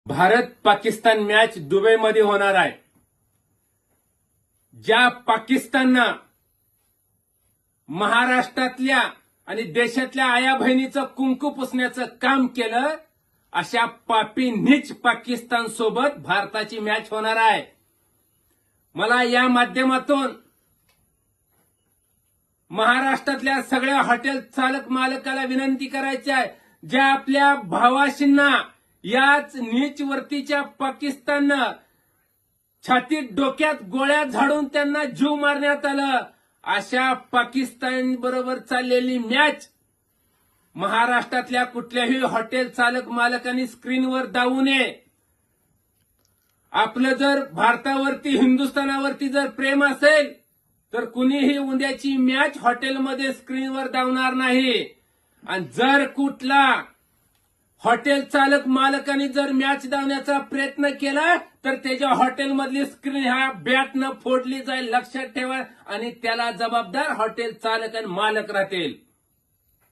Bharat Pakistan match दुबईमध्ये होणार आहे. ज्या पाकिस्ताननं महाराष्ट्रातल्या आणि देशातल्या आया बहिणीचं कुंकू पुसण्याचं काम केलं, अशा पापी नीच पाकिस्तान सोबत भारताची मॅच होणार आहे. मला या माध्यमातून महाराष्ट्रातल्या सगळ्या हॉटेल चालक मालकाला विनंती करायची आहे, ज्या आपल्या भावाशींना याच नीच वर्तीच्या पाकिस्ताननं छातीत डोक्यात गोळ्या झाडून त्यांना जीव मारण्यात आलं, अशा पाकिस्तान बरोबर चाललेली मॅच महाराष्ट्रातल्या कुठल्याही हॉटेल चालक मालकांनी स्क्रीनवर दावू नये. आपलं जर भारतावरती हिंदुस्थानावरती जर प्रेम असेल तर कुणीही उद्याची मॅच हॉटेलमध्ये स्क्रीनवर दावणार नाही. आणि जर कुठला हॉटेल चालक मालकांनी जर मॅच धावण्याचा प्रयत्न केला तर त्याच्या हॉटेलमधली स्क्रीन ह्या बॅटनं फोडली जाईल, लक्षात ठेवा. आणि त्याला जबाबदार हॉटेल चालक आणि मालक राहतील.